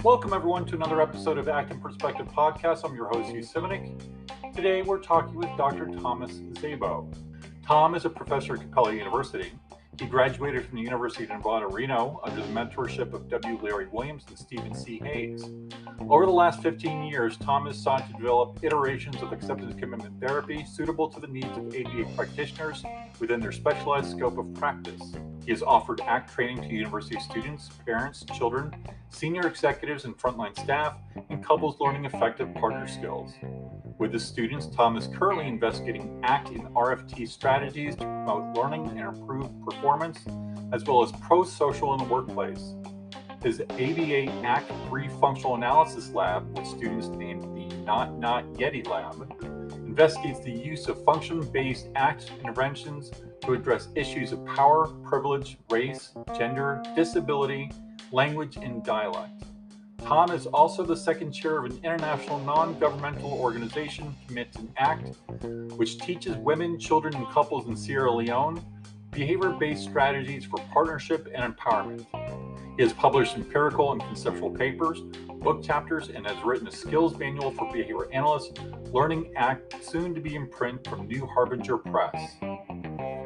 Welcome, everyone, to another episode of Act in Perspective Podcast. I'm your host, Hugh Simonik. Today, we're talking with Dr. Thomas Szabo. Tom is a professor at Capella University. He graduated from the University of Nevada, Reno under the mentorship of W. Larry Williams and Stephen C. Hayes. Over the last 15 years, Tom has sought to develop iterations of acceptance commitment therapy suitable to the needs of ABA practitioners within their specialized scope of practice. He has offered ACT training to university students, parents, children, senior executives and frontline staff, and couples learning effective partner skills. With his students, Tom is currently investigating ACT in RFT strategies to promote learning and improve performance, as well as pro-social in the workplace. His ABA ACT 3 Functional Analysis Lab, with students named the Not Yeti Lab, investigates the use of function-based ACT interventions to address issues of power, privilege, race, gender, disability, language, and dialect. Tom is also the second chair of an international non-governmental organization, Commit and Act, which teaches women, children, and couples in Sierra Leone behavior-based strategies for partnership and empowerment. He has published empirical and conceptual papers, book chapters, and has written a skills manual for behavior analysts, Learning ACT, soon to be in print from New Harbinger Press.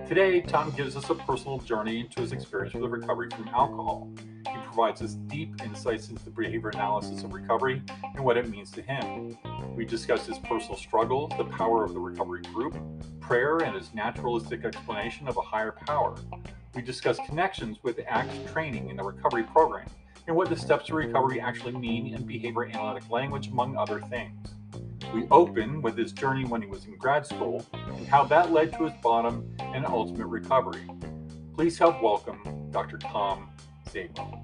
Today, Tom gives us a personal journey into his experience with recovery from alcohol. He provides us deep insights into the behavior analysis of recovery and what it means to him. We discuss his personal struggles, the power of the recovery group, prayer, and his naturalistic explanation of a higher power. We discuss connections with ACT training in the recovery program and what the steps to recovery actually mean in behavior analytic language, among other things. We open with his journey when he was in grad school and how that led to his bottom and ultimate recovery. Please help welcome Dr. Tom Szabo.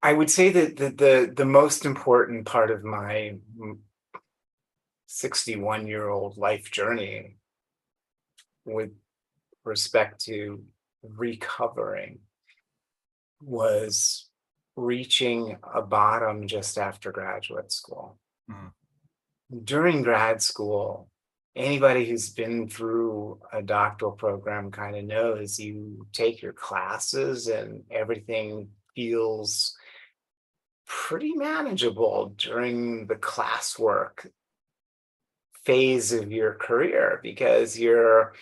I would say that the most important part of my 61-year-old life journey with respect to recovering was reaching a bottom just after graduate school. During grad school, anybody who's been through a doctoral program kind of knows you take your classes and everything feels pretty manageable during the classwork phase of your career because you're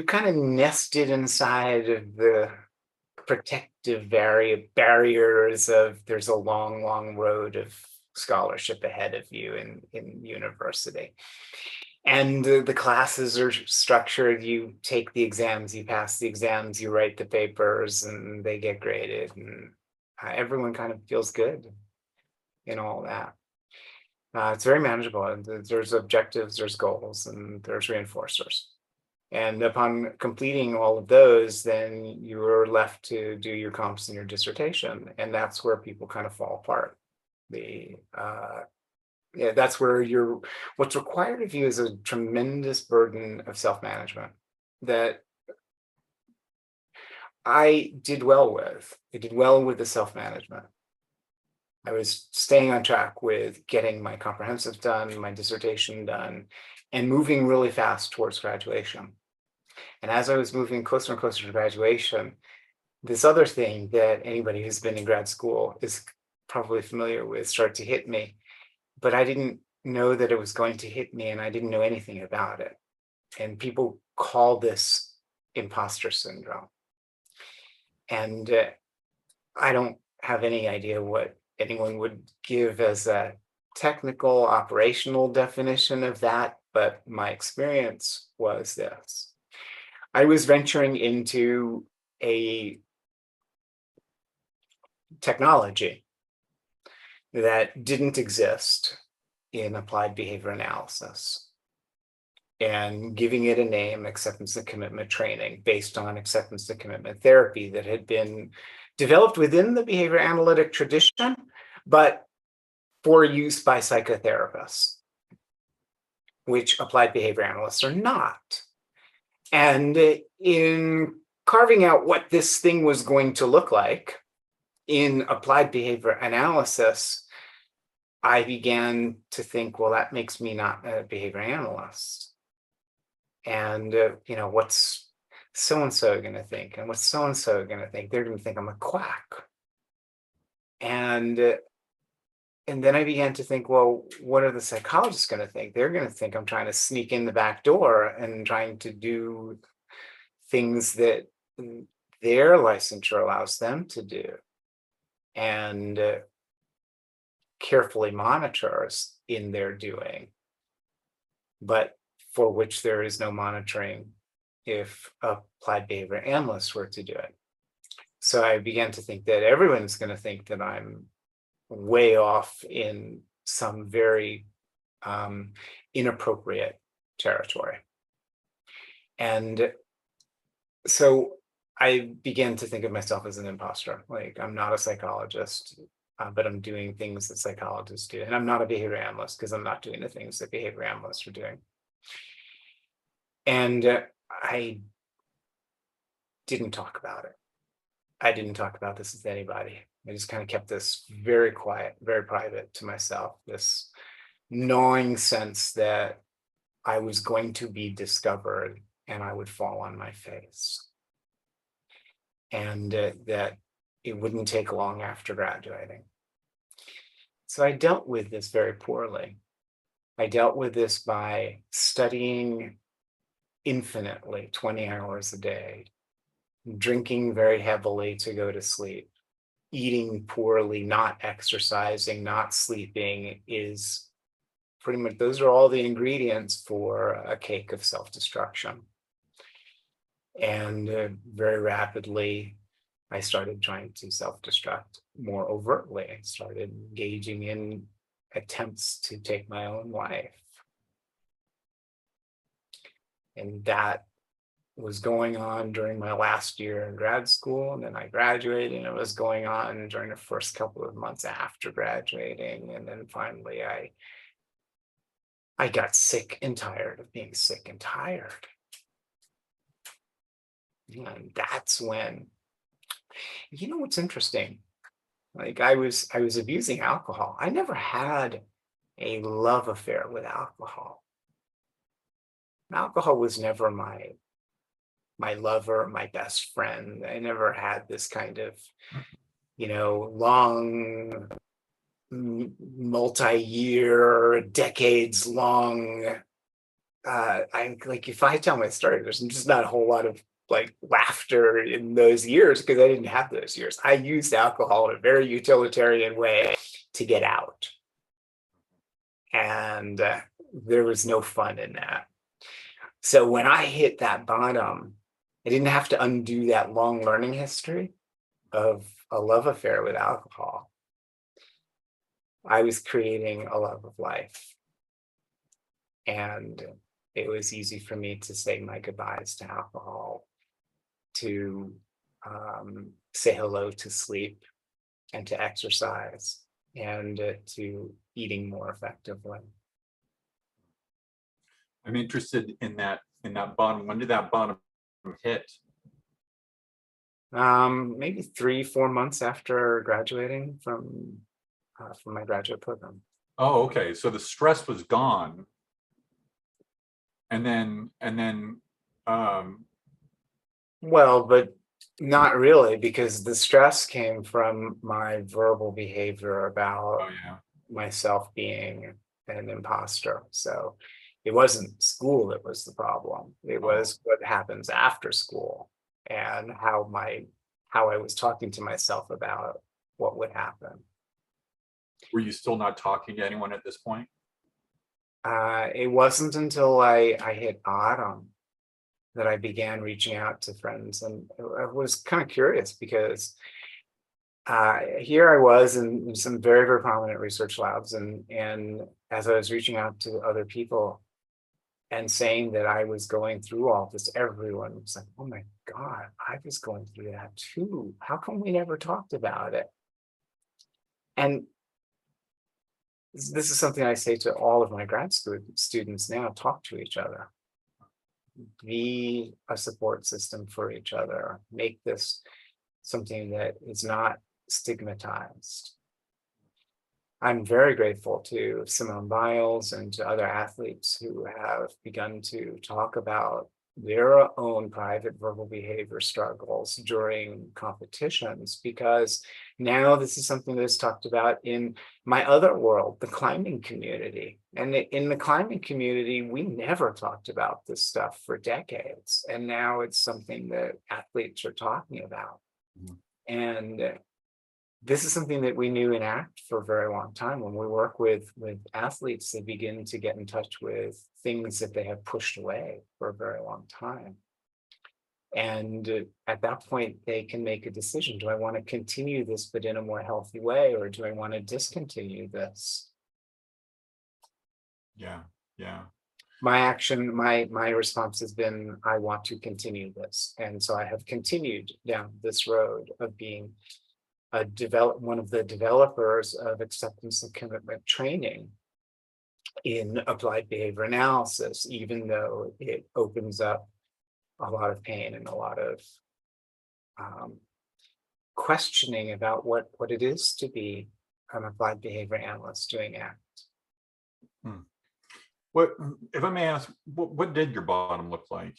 kind of nested inside of the protective barriers of there's a long road of scholarship ahead of you in university. And the classes are structured. You take the exams, you pass the exams, you write the papers, and they get graded. And everyone kind of feels good in all that. It's very manageable. There's objectives, there's goals, and there's reinforcers. And upon completing all of those, then you are left to do your comps and your dissertation. And that's where people kind of fall apart. That's where what's required of you is a tremendous burden of self-management that I did well with. I did well with the self-management. I was staying on track with getting my comprehensive done, my dissertation done, and moving really fast towards graduation. And as I was moving closer and closer to graduation, this other thing that anybody who's been in grad school is probably familiar with started to hit me, but I didn't know that it was going to hit me and I didn't know anything about it. And people call this imposter syndrome. And I don't have any idea what anyone would give as a technical operational definition of that, but my experience was this. I was venturing into a technology that didn't exist in applied behavior analysis and giving it a name, acceptance and commitment training, based on acceptance and commitment therapy that had been developed within the behavior analytic tradition, but for use by psychotherapists, which applied behavior analysts are not. And in carving out what this thing was going to look like in applied behavior analysis, I began to think, well, that makes me not a behavior analyst. And, what's so-and-so going to think? And what's so-and-so going to think? They're going to think I'm a quack. And, uh, and then I began to think, well, what are the psychologists going to think? They're going to think I'm trying to sneak in the back door and trying to do things that their licensure allows them to do, and carefully monitors in their doing, but for which there is no monitoring if applied behavior analysts were to do it. So I began to think that everyone's going to think that I'm way off in some very inappropriate territory. And so I began to think of myself as an imposter. Like, I'm not a psychologist, but I'm doing things that psychologists do. And I'm not a behavior analyst because I'm not doing the things that behavior analysts are doing. And I didn't talk about it. I didn't talk about this with anybody. I just kind of kept this very quiet, very private to myself, this gnawing sense that I was going to be discovered and I would fall on my face. And that it wouldn't take long after graduating. So I dealt with this very poorly. I dealt with this by studying infinitely 20 hours a day, drinking very heavily to go to sleep, eating poorly, not exercising, not sleeping is pretty much, those are all the ingredients for a cake of self-destruction. And very rapidly, I started trying to self-destruct more overtly. I started engaging in attempts to take my own life. And that was going on during my last year in grad school. And then I graduated, and it was going on during the first couple of months after graduating. And then finally, I got sick and tired of being sick and tired. And that's when, what's interesting? Like, I was abusing alcohol. I never had a love affair with alcohol. Alcohol was never my lover, my best friend. I never had this kind of, long, multi-year, decades long. I'm like, if I tell my story, there's just not a whole lot of like laughter in those years because I didn't have those years. I used alcohol in a very utilitarian way to get out. And there was no fun in that. So when I hit that bottom, I didn't have to undo that long learning history of a love affair with alcohol. I was creating a love of life. And it was easy for me to say my goodbyes to alcohol, to say hello to sleep and to exercise, and to eating more effectively. I'm interested in that bottom. When did that bottom hit? Maybe 3-4 months after graduating from my graduate program. Oh, okay. So the stress was gone, and then well, but not really, because the stress came from my verbal behavior about oh yeah. myself being an imposter. So it wasn't school that was the problem. It was what happens after school and how I was talking to myself about what would happen. Were you still not talking to anyone at this point? It wasn't until I hit autumn that I began reaching out to friends, and I was kind of curious because here I was in some very, very prominent research labs, and as I was reaching out to other people and saying that I was going through all this, everyone was like, "Oh my God, I was going through that too. How come we never talked about it?" And this is something I say to all of my grad school students now: talk to each other, be a support system for each other, make this something that is not stigmatized. I'm very grateful to Simone Biles and to other athletes who have begun to talk about their own private verbal behavior struggles during competitions, because now this is something that's talked about in my other world, the climbing community. And in the climbing community, we never talked about this stuff for decades. And now it's something that athletes are talking about. Mhm. And this is something that we knew in ACT for a very long time. When we work with athletes, they begin to get in touch with things that they have pushed away for a very long time. And at that point, they can make a decision. Do I want to continue this, but in a more healthy way, or do I want to discontinue this? Yeah, yeah. My response has been, I want to continue this. And so I have continued down this road of being one of the developers of acceptance and commitment training in applied behavior analysis, even though it opens up a lot of pain and a lot of um, questioning about what it is to be an applied behavior analyst doing ACT. Hmm. What, if I may ask, what did your bottom look like?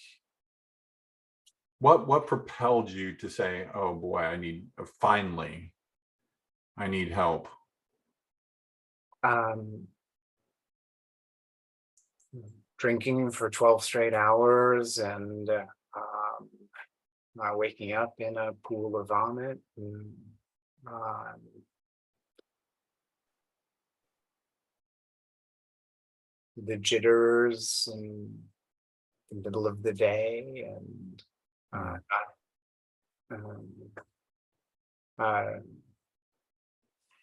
What propelled you to say, oh boy, finally, I need help? Um, Drinking for 12 straight hours and waking up in a pool of vomit. And, um, the jitters in the middle of the day, and uh, um, uh,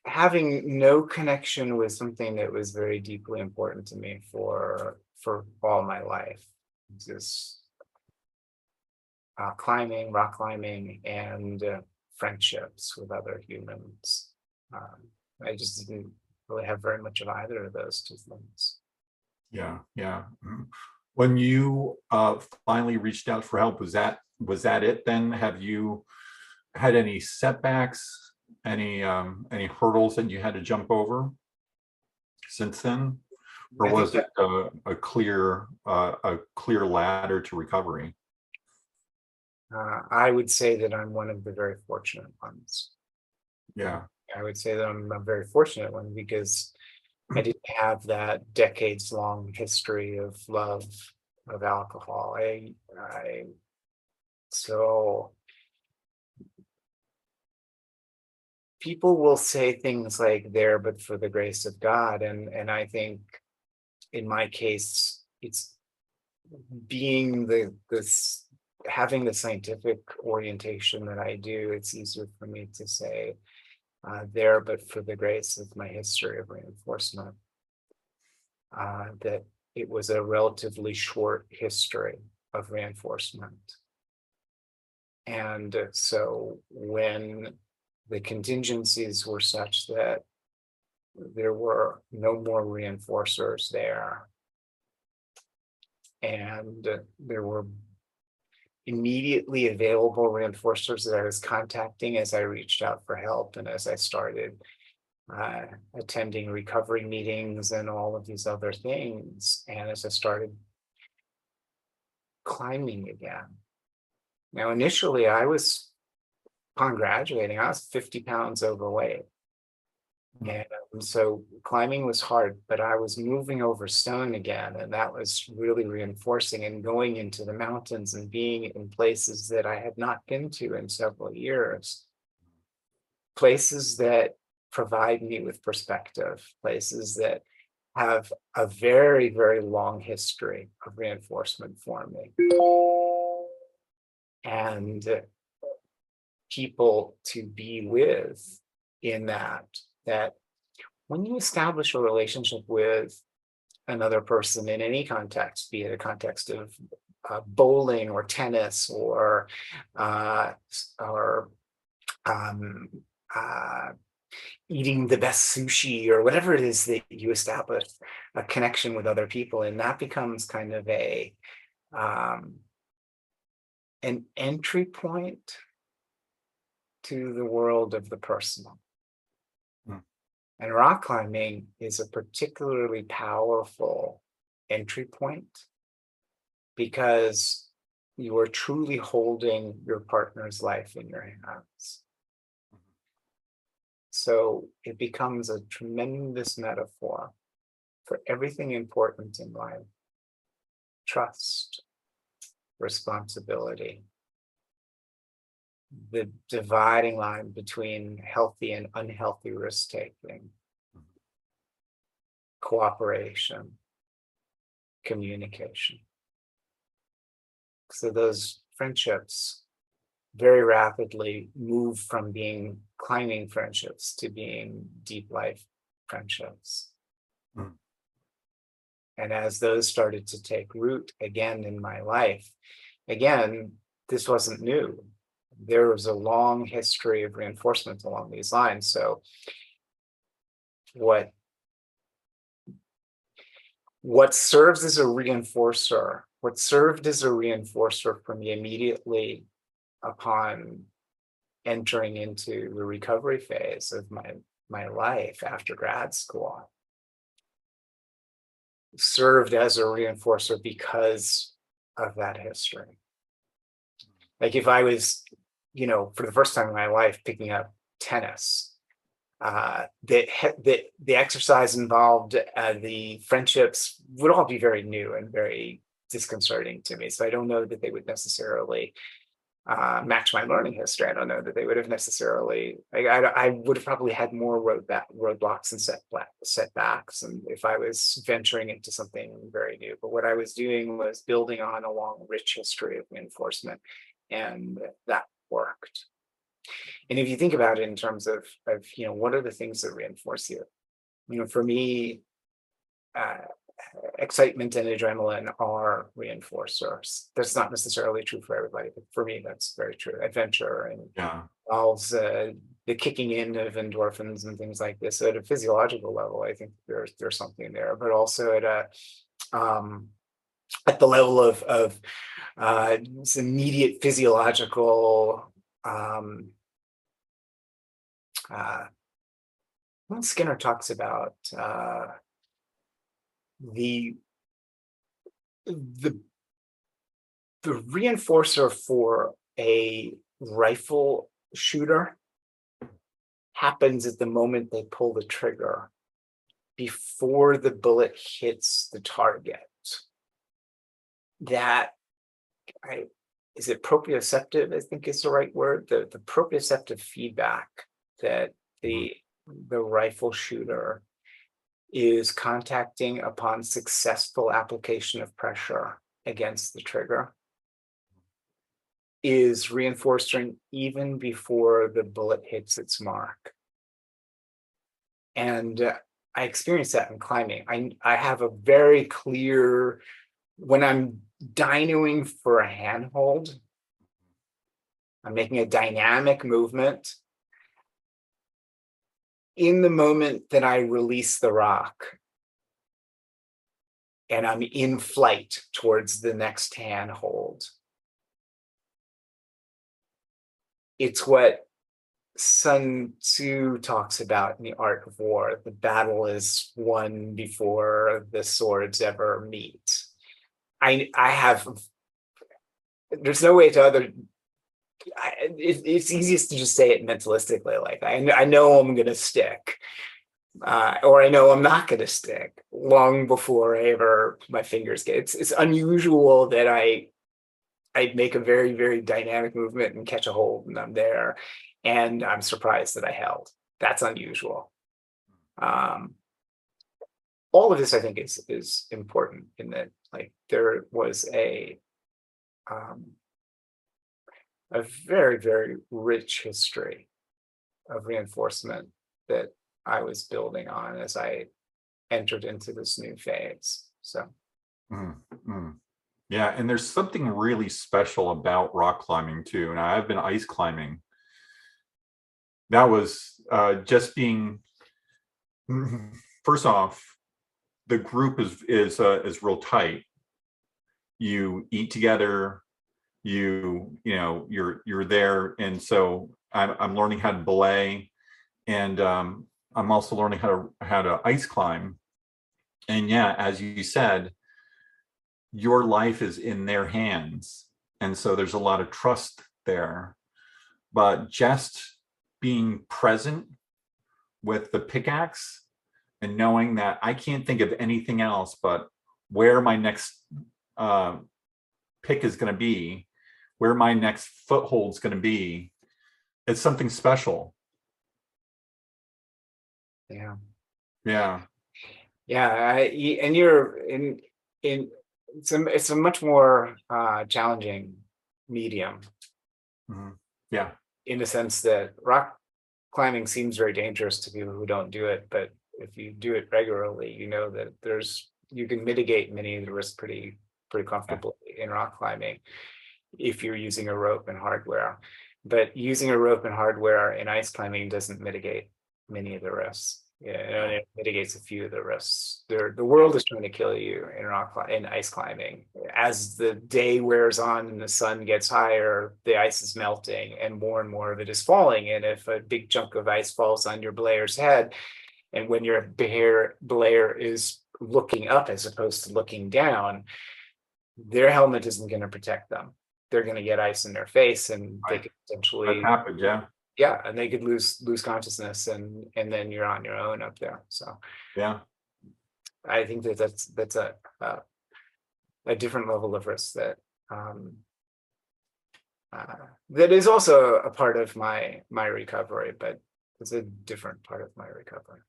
having no connection with something that was very deeply important to me for all my life. Just climbing, rock climbing, and friendships with other humans. I just didn't really have very much of either of those two things. Yeah, yeah. Mhm. When you finally reached out for help, was that it then? Have you had any setbacks, any hurdles that you had to jump over since then? Or I think was that it a clear ladder to recovery? I would say that I'm one of the very fortunate ones. Yeah. I would say that I'm a very fortunate one because I didn't have that decades long history of love of alcohol. I so people will say things like there but for the grace of God, and I think in my case it's being this having the scientific orientation that I do. It's easier for me to say there but for the grace of my history of reinforcement, that it was a relatively short history of reinforcement. And so when the contingencies were such that there were no more reinforcers there, and there were immediately available reinforcers that I was contacting as I reached out for help and as I started attending recovery meetings and all of these other things, and as I started climbing again. Now, initially, upon graduating, I was 50 pounds overweight. And so climbing was hard, but I was moving over stone again. And that was really reinforcing, and going into the mountains and being in places that I had not been to in several years. Places that provide me with perspective, places that have a very, very long history of reinforcement for me. And people to be with in that when you establish a relationship with another person in any context, be it a context of bowling or tennis uh, or um, uh, eating the best sushi or whatever it is that you establish a connection with other people, and that becomes kind of um, an entry point to the world of the personal. Mm. And rock climbing is a particularly powerful entry point because you are truly holding your partner's life in your hands. So it becomes a tremendous metaphor for everything important in life: trust, responsibility, the dividing line between healthy and unhealthy risk taking, cooperation, communication. So those friendships very rapidly move from being climbing friendships to being deep life friendships. Mm. And as those started to take root again in my life, again, this wasn't new. There was a long history of reinforcement along these lines. So what serves as a reinforcer, what served as a reinforcer for me immediately upon entering into the recovery phase of my life after grad school, served as a reinforcer because of that history. Like if I was, for the first time in my life picking up tennis, the exercise involved, the friendships would all be very new and very disconcerting to me. So I don't know that they would necessarily match my learning history. I don't know that they would have necessarily. I would have probably had more roadblocks and setbacks, and if I was venturing into something very new. But what I was doing was building on a long, rich history of reinforcement, and that worked. And if you think about it in terms of what are the things that reinforce you? For me, excitement and adrenaline are reinforcers. That's not necessarily true for everybody, but for me, that's very true. Adventure and involves the kicking in of endorphins and things like this. So at a physiological level, I think there's something there, but also at the level of this immediate physiological. When Skinner talks about the reinforcer for a rifle shooter happens at the moment they pull the trigger, before the bullet hits the target. That is it proprioceptive, I think is the right word, the proprioceptive feedback that the rifle shooter is contacting upon successful application of pressure against the trigger is reinforcing even before the bullet hits its mark. And I experienced that in climbing. I have a very clear, when I'm dynoing for a handhold, I'm making a dynamic movement. In the moment that I release the rock and I'm in flight towards the next handhold, it's what Sun Tzu talks about in The Art of War. The battle is won before the swords ever meet. There's no way to it's easiest to just say it mentalistically. Like I know I'm going to stick, or I know I'm not going to stick long before my fingers get. It's unusual that I make a very, very dynamic movement and catch a hold and I'm there, and I'm surprised that I held. That's unusual. All of this, I think, is important in that, like, there was a very, very rich history of reinforcement that I was building on as I entered into this new phase. So, yeah, and there's something really special about rock climbing too. And I've been ice climbing. That was just being. First off, the group is real tight. You eat together. You're there, and so I'm learning how to belay, and I'm also learning how to ice climb. And yeah, as you said, your life is in their hands. And so there's a lot of trust there. But just being present with the pickaxe and knowing that I can't think of anything else but where my next uh, pick is going to be, where my next foothold is going to be, it's something special. Yeah. Yeah. Yeah. And you're in it's a much more challenging medium Mhm. Yeah. in the sense that rock climbing seems very dangerous to people who don't do it, but if you do it regularly, you know that you can mitigate many of the risks pretty Yeah. comfortably in rock climbing if you're using a rope and hardware. But using a rope and hardware in ice climbing doesn't mitigate many of the risks. Yeah, it mitigates a few of the risks. The world is trying to kill you in ice climbing. As the day wears on and the sun gets higher, the ice is melting and more of it is falling. And if a big chunk of ice falls on your belayer's head, and when your belayer is looking up as opposed to looking down, their helmet isn't going to protect them. They're going to get ice in their face, and they Right. could That potentially, happened. Yeah. yeah, and they could lose consciousness, and then you're on your own up there. So Yeah. I think that's a different level of risk um, that is also a part of my recovery, but it's a different part of my recovery.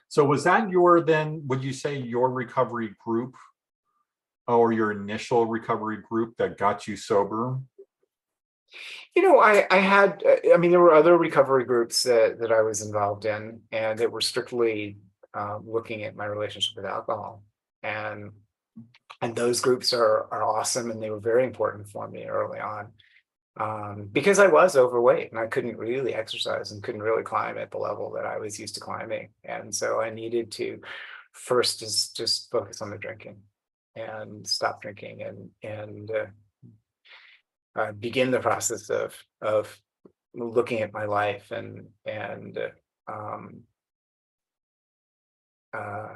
So was that your then, would you say your recovery group or your initial recovery group that got you sober? I had, I mean, there were other recovery groups that I was involved in, and that were strictly looking at my relationship with alcohol, and those groups are awesome, and they were very important for me early on, because I was overweight and I couldn't really exercise and couldn't really climb at the level that I was used to climbing, and so I needed to first just focus on the drinking and stop drinking and begin the process of looking at my life and um, uh,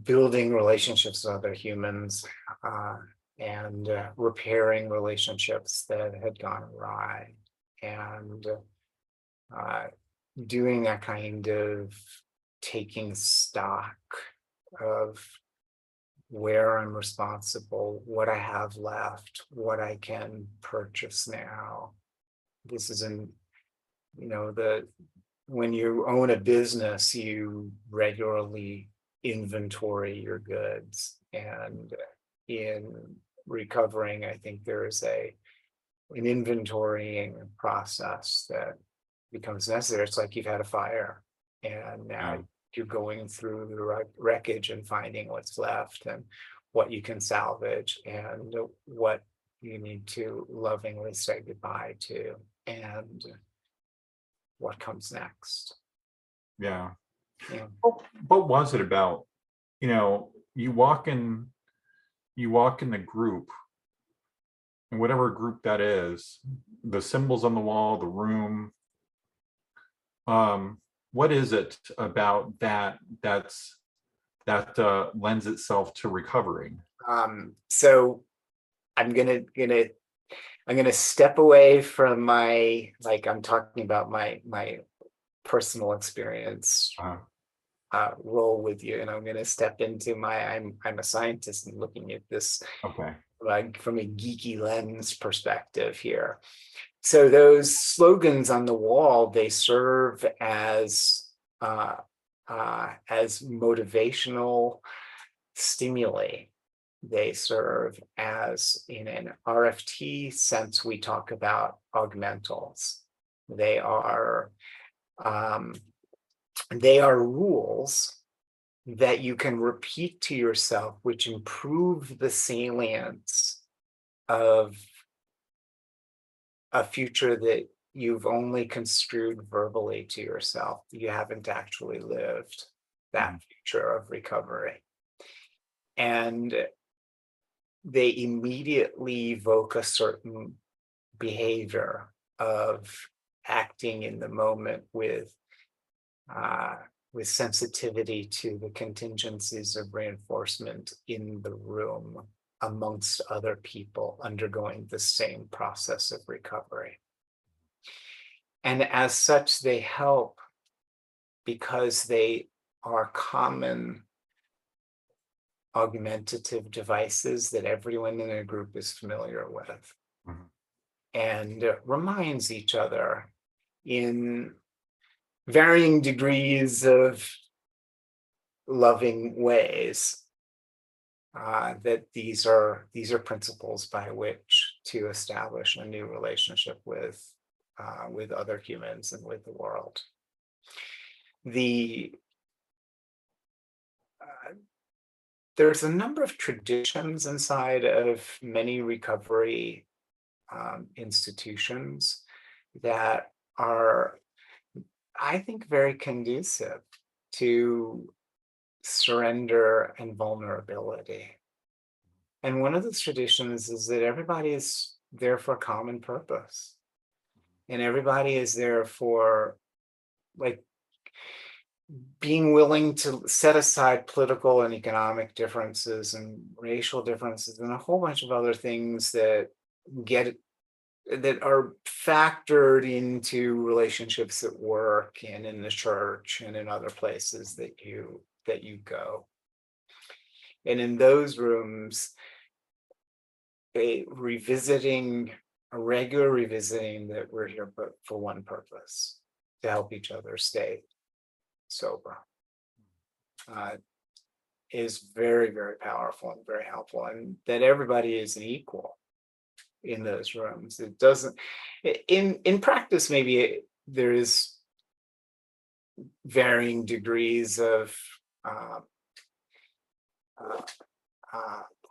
building relationships with other humans, and repairing relationships that had gone awry, and uh, doing that kind of taking stock of where I'm responsible, what I have left, what I can purchase now. This isn't, the when you own a business, you regularly inventory your goods. And in recovering, I think there is an inventorying process that becomes necessary. It's like you've had a fire, and now Yeah. you're going through the wreckage and finding what's left and what you can salvage and what you need to lovingly say goodbye to, and what comes next. Yeah. Yeah. What was it about? You walk in the group, and whatever group that is, the symbols on the wall, the room. What is it about that lends itself to recovery? So I'm gonna step away from my, like, I'm talking about my personal experience Uh, role with you, and I'm gonna step into I'm a scientist and looking at this okay. like from a geeky lens perspective here. So those slogans on the wall, they serve as motivational stimuli. They serve as, in an RFT sense, we talk about augmentals. They are um, they are rules that you can repeat to yourself, which improve the salience of a future that you've only construed verbally to yourself. You haven't actually lived that Mhm. future of recovery. And they immediately evoke a certain behavior of acting in the moment with sensitivity to the contingencies of reinforcement in the room amongst other people undergoing the same process of recovery. And as such, they help because they are common augmentative devices that everyone in a group is familiar with, and reminds each other in varying degrees of loving ways that these are principles by which to establish a new relationship with other humans and with the world. There's a number of traditions inside of many recovery institutions that are, I think, very conducive to surrender and vulnerability. And one of those traditions is that everybody is there for a common purpose. And everybody is there for, like, being willing to set aside political and economic differences and racial differences and a whole bunch of other things that are factored into relationships at work and in the church and in other places that you go. And in those rooms, a regular revisiting that we're here but for one purpose, to help each other stay sober, is very, very powerful and very helpful, and that everybody is an equal in those rooms. It doesn't, in practice, maybe there is varying degrees of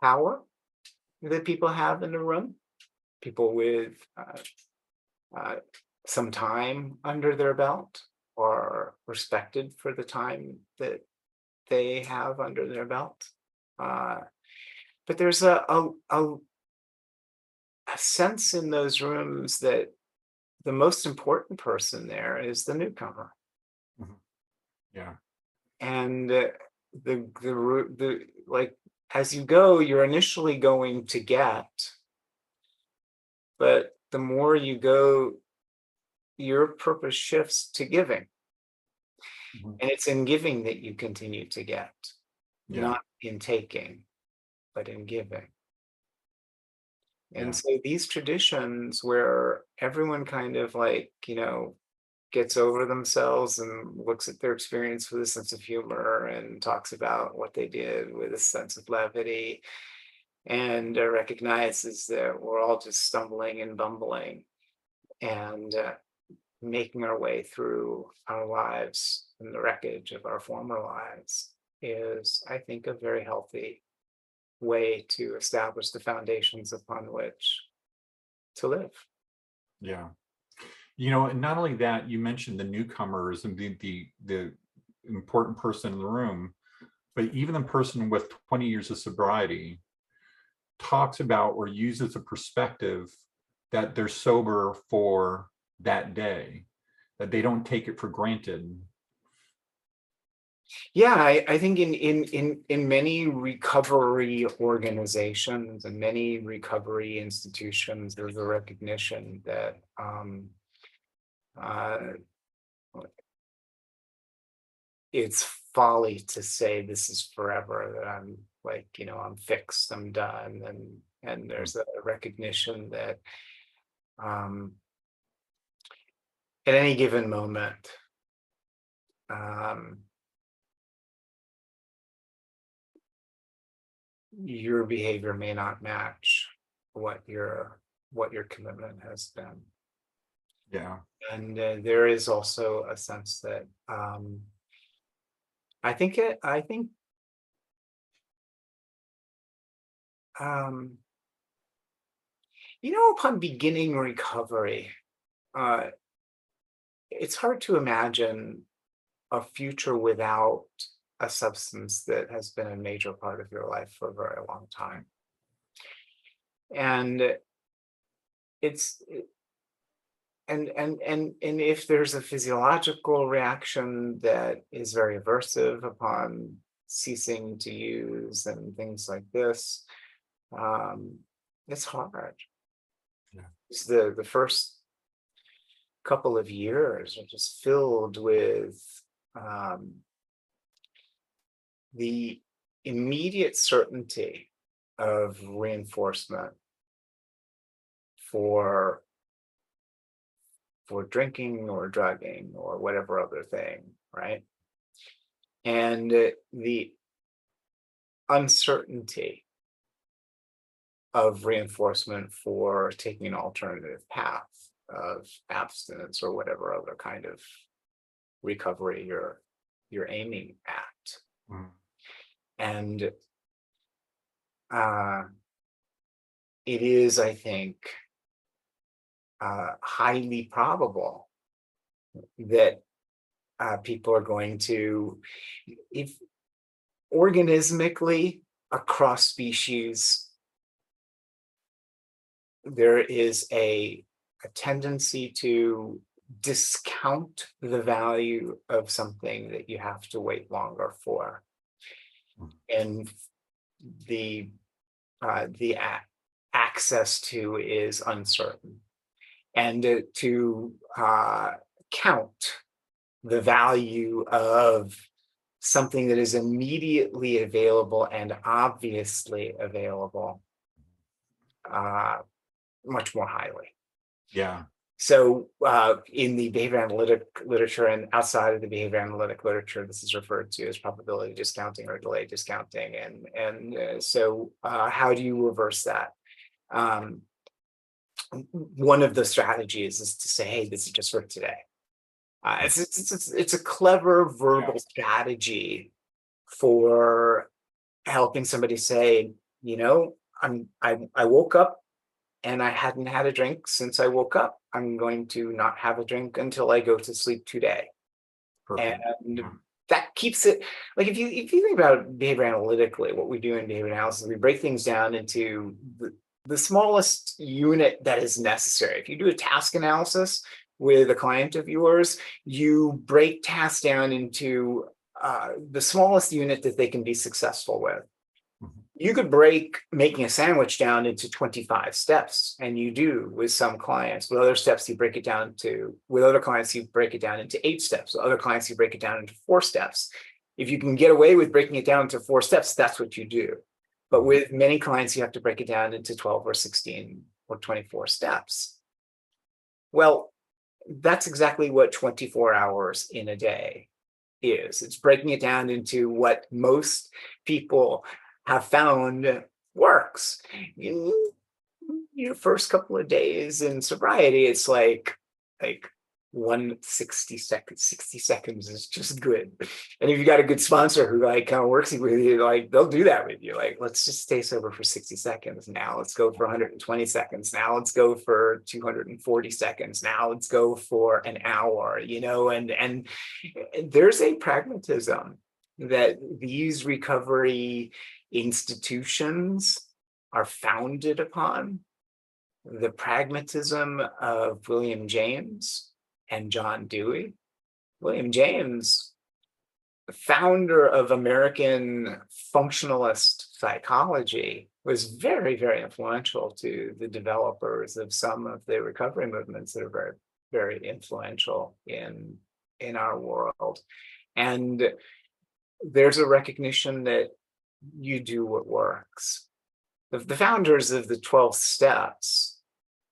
power that people have in the room. People with some time under their belt are respected for the time that they have under their belt. But there's a sense in those rooms that the most important person there is the newcomer. Yeah. And the like, as you go, you're initially going to get, but the more you go, your purpose shifts to giving. And it's in giving that you continue to get, not in taking, but in giving. And so these traditions where everyone kind of, like, gets over themselves and looks at their experience with a sense of humor and talks about what they did with a sense of levity, and recognizes that we're all just stumbling and bumbling and making our way through our lives and the wreckage of our former lives, is, I think, a very healthy way to establish the foundations upon which to live. Yeah. And not only that, you mentioned the newcomers and the important person in the room, but even the person with 20 years of sobriety talks about or uses a perspective that they're sober for that day, that they don't take it for granted. Yeah, I think in many recovery organizations and many recovery institutions, there's a recognition that it's folly to say this is forever, that I'm, like, I'm fixed, I'm done, and there's a recognition that at any given moment, your behavior may not match what your commitment has been. Yeah. And there is also a sense that I think upon beginning recovery, it's hard to imagine a future without a substance that has been a major part of your life for a very long time. And and if there's a physiological reaction that is very aversive upon ceasing to use and things like this, it's hard. Yeah. It's the first couple of years are just filled with the immediate certainty of reinforcement for drinking or drugging or whatever other thing, right? And the uncertainty of reinforcement for taking an alternative path of abstinence or whatever other kind of recovery you're aiming at. Mm. And it is, I think, highly probable that people are going to, if organismically across species, there is a tendency to discount the value of something that you have to wait longer for. And the access to is uncertain. And to count the value of something that is immediately available and obviously available much more highly. Yeah. So in the behavior analytic literature and outside of the behavior analytic literature, this is referred to as probability discounting or delay discounting. And so how do you reverse that? One of the strategies is to say, hey, this is just for today. It's a clever verbal strategy for helping somebody say, you know, I woke up and I hadn't had a drink since I woke up. I'm going to not have a drink until I go to sleep today. Perfect. And that keeps it, like, if you think about behavior analytically, what we do in behavior analysis, we break things down into the smallest unit that is necessary. If you do a task analysis with a client of yours, you break tasks down into the smallest unit that they can be successful with. You could break making a sandwich down into 25 steps, and you do with some clients. With other steps, you break it down to, with other clients, you break it down into 8 steps. With other clients, you break it down into 4 steps. If you can get away with breaking it down into 4 steps, that's what you do. But with many clients, you have to break it down into 12 or 16 or 24 steps. Well, that's exactly what 24 hours in a day is. It's breaking it down into what most people have found works. Your first couple of days in sobriety, it's like 160 seconds. 60 seconds is just good. And if you got a good sponsor who kind of works with you, they'll do that with you. Let's just stay sober for 60 seconds. Now let's go for 120 seconds. Now let's go for 240 seconds. Now let's go for an hour, and there's a pragmatism that these recovery institutions are founded upon. The pragmatism of William James and John Dewey. William James, the founder of American functionalist psychology, was very, very influential to the developers of some of the recovery movements that are very, very influential in our world. And there's a recognition that you do what works. The founders of the 12 steps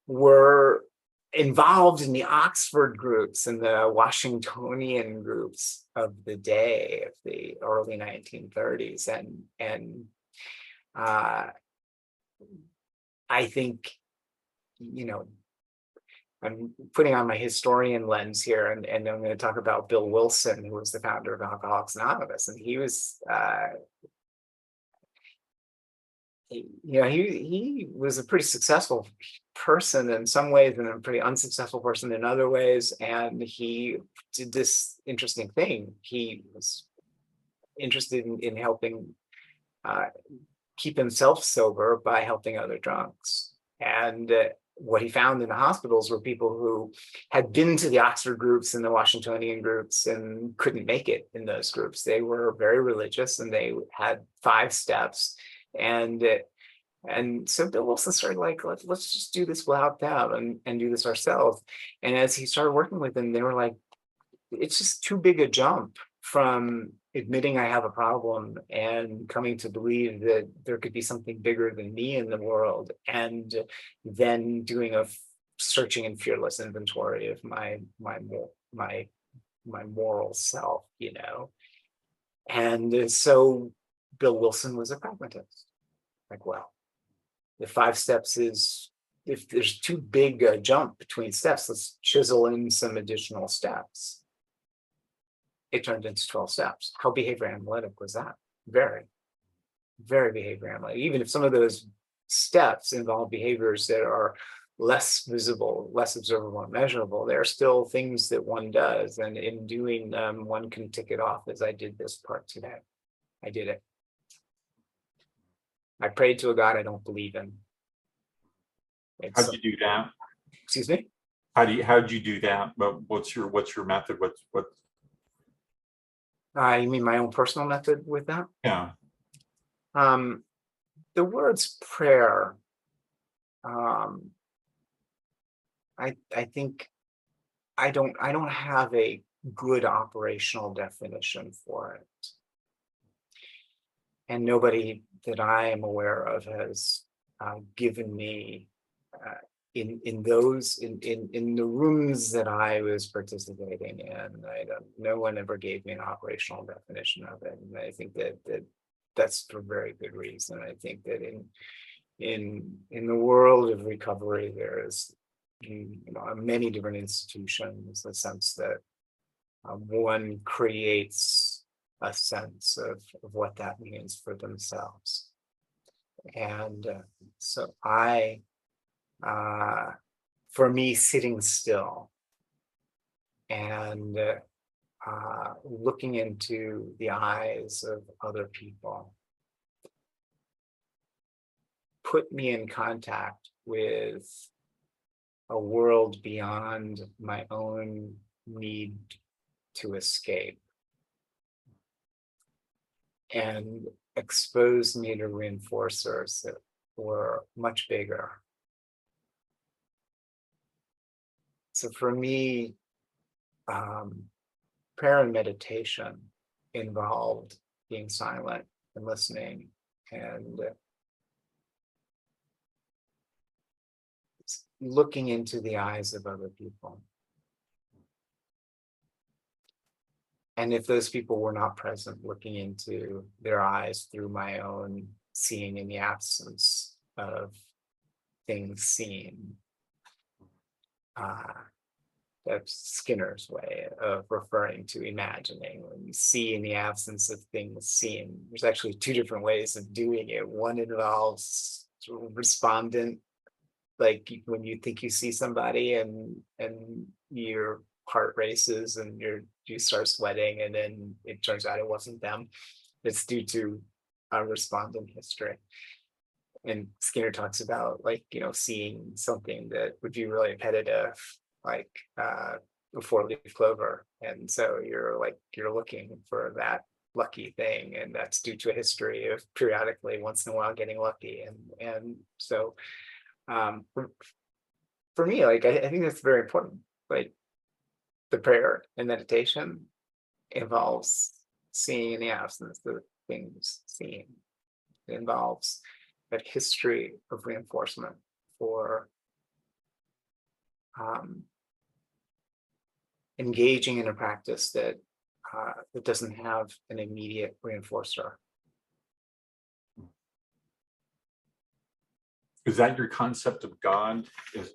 were involved in the Oxford groups and the Washingtonian groups of the day of the early 1930s. And I think, I'm putting on my historian lens here, and I'm going to talk about Bill Wilson, who was the founder of Alcoholics Anonymous. And he was he was a pretty successful person in some ways and a pretty unsuccessful person in other ways. And he did this interesting thing. He was interested in helping keep himself sober by helping other drunks. And what he found in the hospitals were people who had been to the Oxford groups and the Washingtonian groups and couldn't make it in those groups. They were very religious and they had 5 steps. And so Bill Wilson started like, let's just do this without them and do this ourselves. And as he started working with them, they were like, it's just too big a jump from admitting I have a problem and coming to believe that there could be something bigger than me in the world, and then doing a searching and fearless inventory of my moral self, you know. And so Bill Wilson was a pragmatist. Like, well, the 5 steps is, if there's too big a jump between steps, let's chisel in some additional steps. It turned into 12 steps. How behavior analytic was that? Very, very behavior analytic. Even if some of those steps involve behaviors that are less visible, less observable and measurable, there are still things that one does. And in doing them, one can tick it off, as I did this part today. I did it. I prayed to a God I don't believe in. How'd you do that? Excuse me? How'd you do that? But what's your method? What You mean my own personal method with that? Yeah. The words prayer, I think I don't have a good operational definition for it. And nobody that I am aware of has given me in the rooms that I was participating in. No one ever gave me an operational definition of it, and I think that's for very good reason. I think that in the world of recovery, there is many different institutions. The sense that one creates a sense of what that means for themselves, and so for me, sitting still and looking into the eyes of other people put me in contact with a world beyond my own need to escape, and exposed me to reinforcers that were much bigger. So for me, prayer and meditation involved being silent and listening and looking into the eyes of other people. And if those people were not present, looking into their eyes through my own seeing in the absence of things seen. That's Skinner's way of referring to imagining. When you see in the absence of things seen, there's actually 2 different ways of doing it. One involves sort of respondent, like when you think you see somebody and your heart races and you start sweating, and then it turns out it wasn't them. It's due to a respondent history. And Skinner talks about seeing something that would be really repetitive, like a 4-leaf clover, and so you're looking for that lucky thing, and that's due to a history of periodically, once in a while, getting lucky. And so for me, I think that's very important. Like, the prayer and meditation involves seeing in the absence of things seen. It involves that history of reinforcement for engaging in a practice that doesn't have an immediate reinforcer. Is that your concept of God? Is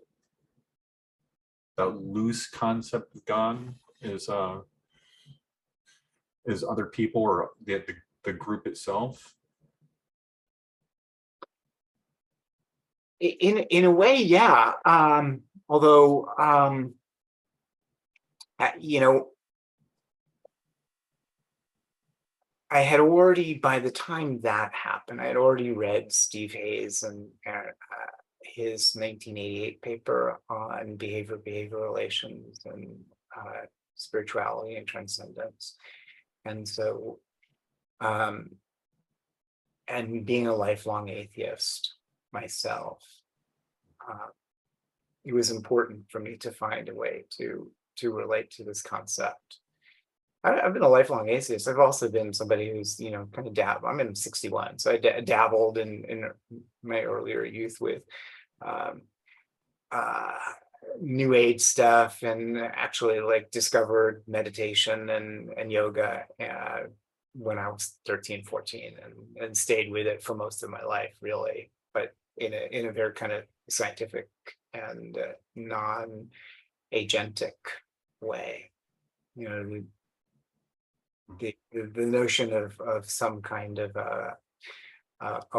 that loose concept of God is other people or the group itself? In a way, yeah. Although I had already, by the time that happened, I had already read Steve Hayes and his 1988 paper on behavior relations, and spirituality and transcendence. And so, and being a lifelong atheist myself, it was important for me to find a way to relate to this concept. I've been a lifelong atheist. I've also been somebody who's, kind of I'm in 61, so I dabbled in my earlier youth with um, uh, new age stuff, and actually like discovered meditation and yoga when I was 13, 14, and stayed with it for most of my life, really, but in a very kind of scientific and non-agentic way. The notion of some kind of a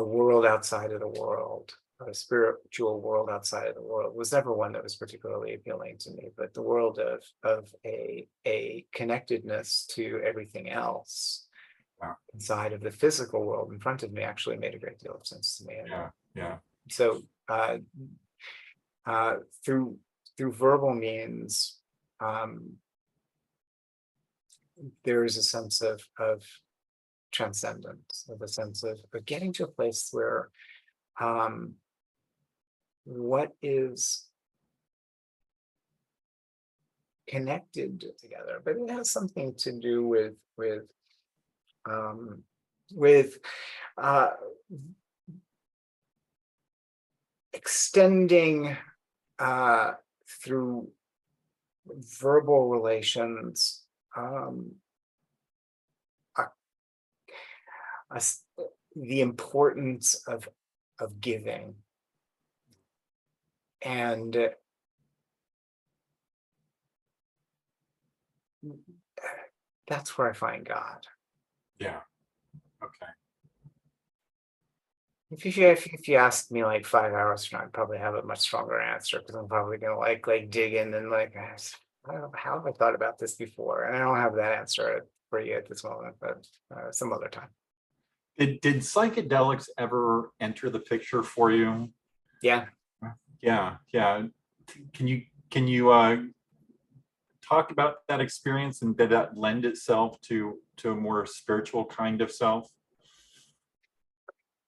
world outside of the world, a spiritual world outside of the world, was never one that was particularly appealing to me. But the world of a connectedness to everything else inside of the physical world in front of me actually made a great deal of sense to me. Yeah. So through verbal means, there is a sense of transcendence, of a sense of getting to a place where what is connected together, but it has something to do with extending through verbal relations the importance of giving, and that's where I find God. Yeah. Okay. If you ask me like 5 hours from now, I'd probably have a much stronger answer, because I'm probably gonna like dig in and like, I don't know, how have I thought about this before? And I don't have that answer for you at this moment, but some other time. Did psychedelics ever enter the picture for you? Yeah. Yeah. Can you talk about that experience, and did that lend itself to a more spiritual kind of self?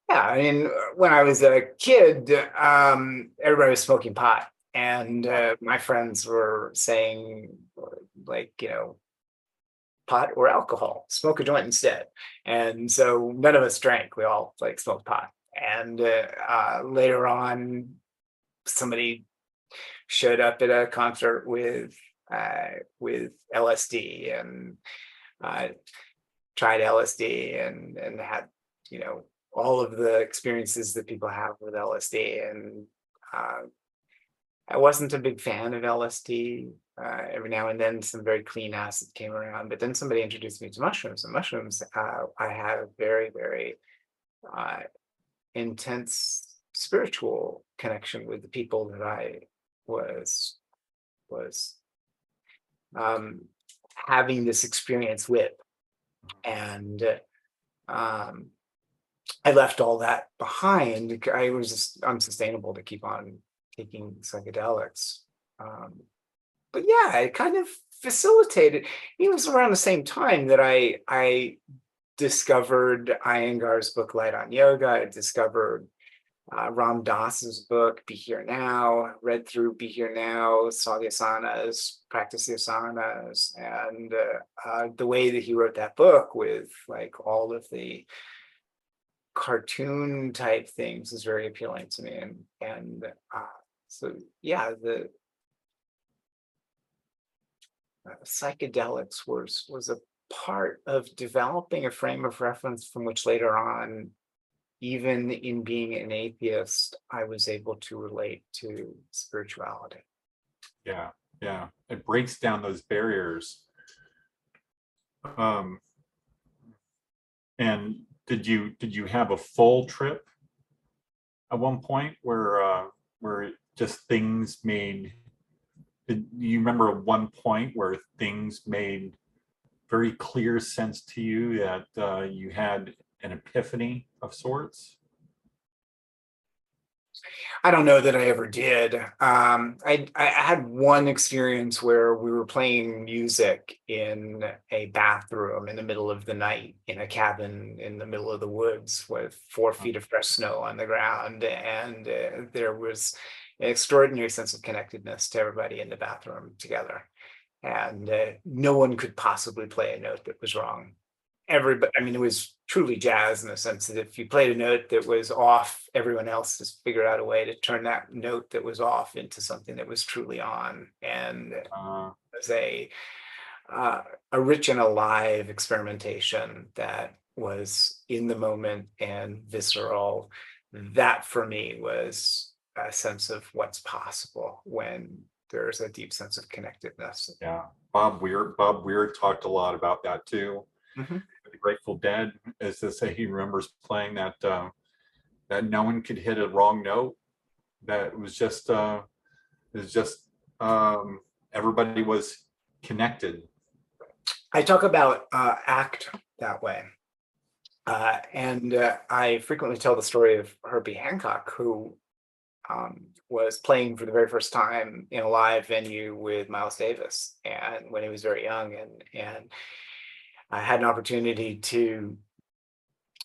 Yeah, I mean, when I was a kid, everybody was smoking pot, and my friends were saying, like, pot or alcohol, smoke a joint instead. And so none of us drank; we all like smoked pot. And later on, somebody showed up at a concert with LSD, and tried LSD, and had all of the experiences that people have with LSD. And I wasn't a big fan of LSD. Every now and then some very clean acid came around, but then somebody introduced me to mushrooms, and mushrooms, I had a very, very intense spiritual connection with the people that I was having this experience with. And I left all that behind. I was just unsustainable to keep on taking psychedelics. But yeah, it kind of facilitated. It was around the same time that I discovered Iyengar's book Light on Yoga. I discovered Ram Dass's book Be Here Now, read through Be Here Now, saw the asanas, practiced the asanas, and the way that he wrote that book with like all of the cartoon type things is very appealing to me. And so yeah, the psychedelics was a part of developing a frame of reference from which later on, even in being an atheist, I was able to relate to spirituality. Yeah, it breaks down those barriers. And did you have a full trip at one point where just things made? Did you remember one point where things made very clear sense to you, that you had an epiphany of sorts? I don't know that I ever did. I had one experience where we were playing music in a bathroom in the middle of the night in a cabin in the middle of the woods with 4 feet of fresh snow on the ground, and there was an extraordinary sense of connectedness to everybody in the bathroom together, and no one could possibly play a note that was wrong. Everybody, I mean, it was truly jazz in the sense that if you played a note that was off, everyone else just figured out a way to turn that note that was off into something that was truly on. And it Uh, was uh, a rich and alive experimentation that was in the moment and visceral. That for me was a sense of what's possible when there's a deep sense of connectedness. yeah, Bob Weir talked a lot about that too. Mhm. The Grateful Dead is to say he remembers playing that no one could hit a wrong note. That it was just everybody was connected. I talk about ACT that way. And I frequently tell the story of Herbie Hancock, who was playing for the very first time in a live venue with Miles Davis, and when he was very young, and I had an opportunity to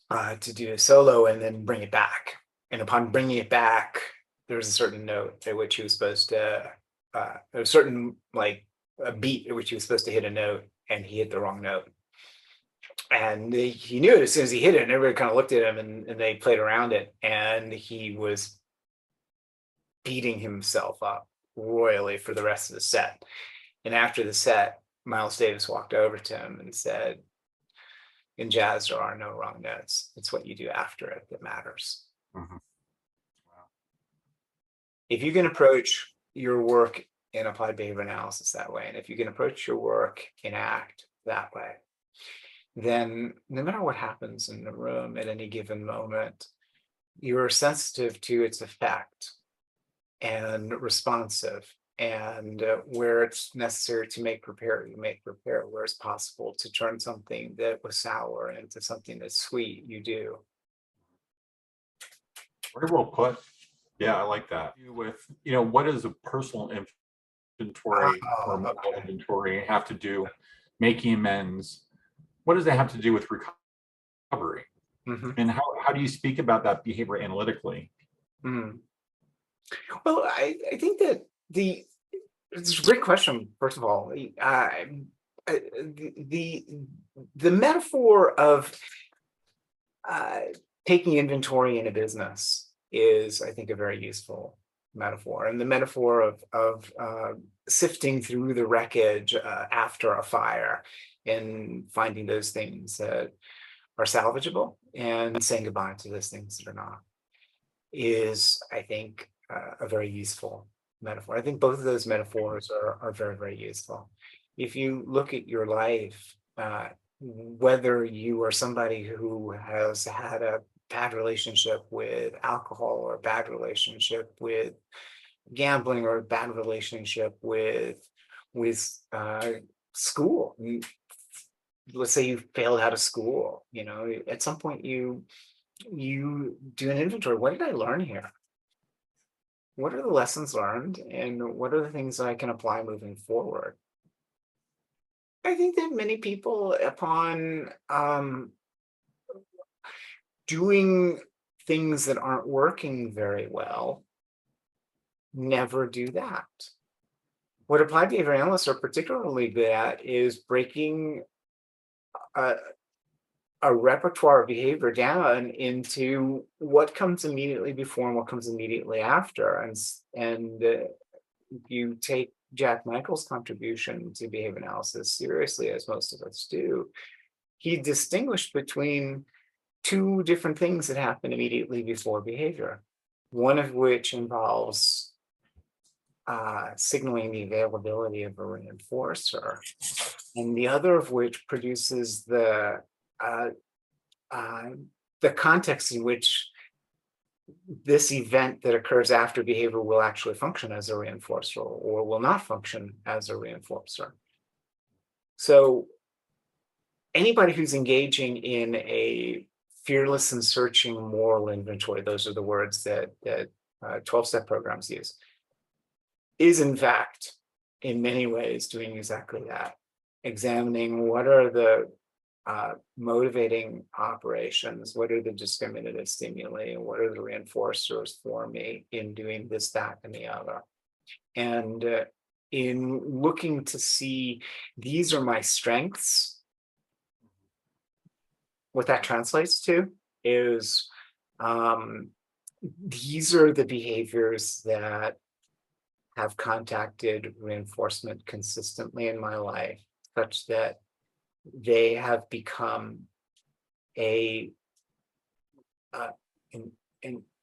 do a solo and then bring it back. And upon bringing it back, there was a certain note at which he was supposed to, a certain like a beat at which he was supposed to hit a note, and he hit the wrong note. And he knew it as soon as he hit it, and everybody kind of looked at him, and they played around it, and he was beating himself up royally for the rest of the set. And after the set, Miles Davis walked over to him and said, in jazz, there are no wrong notes. It's what you do after it that matters. Mhm. If you can approach your work in applied behavior analysis that way, and if you can approach your work in ACT that way, then no matter what happens in the room at any given moment, you're sensitive to its effect and responsive. And where it's necessary to make repair, you make repair. Where it's possible to turn something that was sour into something that's sweet, you do. Very well put. Yeah, I like that. With, what is a personal inventory or Oh, a mental okay. inventory have to do, making amends? What does that have to do with recovery? Mhm, And how do you speak about that behavior analytically? mhm. Well, I think that it's a great question. First of all, the the metaphor of uh, taking inventory in a business is, I think, a very useful metaphor, and the metaphor of sifting through the wreckage after a fire and finding those things that are salvageable and saying goodbye to those things that are not is, I think, a very useful metaphor. I think both of those metaphors are very, very useful. If you look at your life, whether you are somebody who has had a bad relationship with alcohol or a bad relationship with gambling or a bad relationship with school. Let's say you failed out of school, at some point you do an inventory. What did I learn here? What are the lessons learned, and what are the things that I can apply moving forward? I think that many people, upon doing things that aren't working very well, never do that. What applied behavior analysts are particularly good at is breaking a, a repertoire of behavior down into what comes immediately before and what comes immediately after. And you take Jack Michael's contribution to behavior analysis seriously, as most of us do, he distinguished between two different things that happen immediately before behavior, one of which involves signaling the availability of a reinforcer, and the other of which produces uh, uh, the context in which this event that occurs after behavior will actually function as a reinforcer or will not function as a reinforcer. So anybody who's engaging in a fearless and searching moral inventory, those are the words that 12-step programs use, is in fact, in many ways, doing exactly that, examining what are the motivating operations, what are the discriminative stimuli, and what are the reinforcers for me in doing this, that, and the other. And in looking to see, these are my strengths, what that translates to is these are the behaviors that have contacted reinforcement consistently in my life, such that they have become an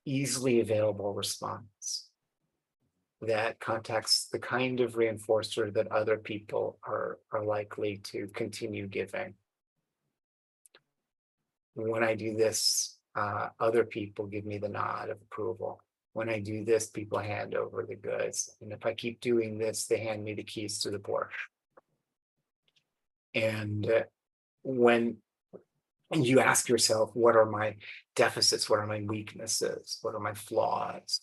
easily available response that contacts the kind of reinforcer that other people are likely to continue giving. When I do this, other people give me the nod of approval. When I do this, people hand over the goods. And if I keep doing this, they hand me the keys to the Porsche. And when you ask yourself, what are my deficits? What are my weaknesses? What are my flaws?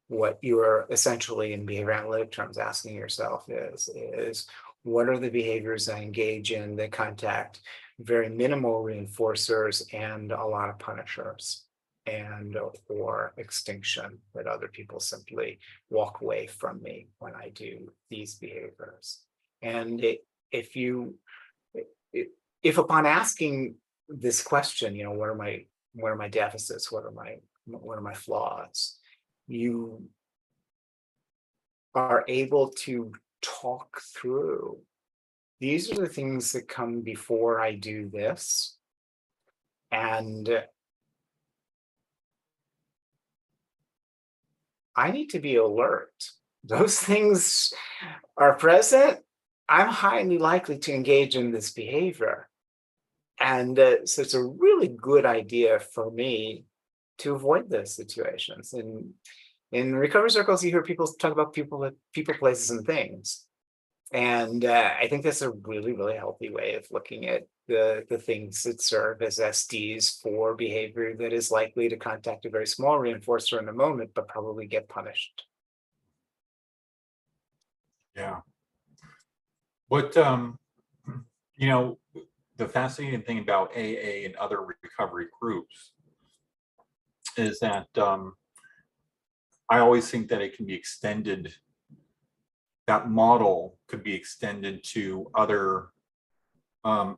What you're essentially, in behavior analytic terms, asking yourself is what are the behaviors I engage in that contact very minimal reinforcers and a lot of punishers, and or extinction, that other people simply walk away from me when I do these behaviors. And if upon asking this question, what are my deficits, what are my flaws, you are able to talk through, these are the things that come before I do this, and I need to be alert. Those things are present. I'm highly likely to engage in this behavior. And so it's a really good idea for me to avoid those situations. And in recovery circles, you hear people talk about people, places, and things. And I think that's a really, really healthy way of looking at the things that serve as SDs for behavior that is likely to contact a very small reinforcer in a moment, but probably get punished. Yeah. What, the fascinating thing about AA and other recovery groups is that I always think that it can be extended, that model could be extended to other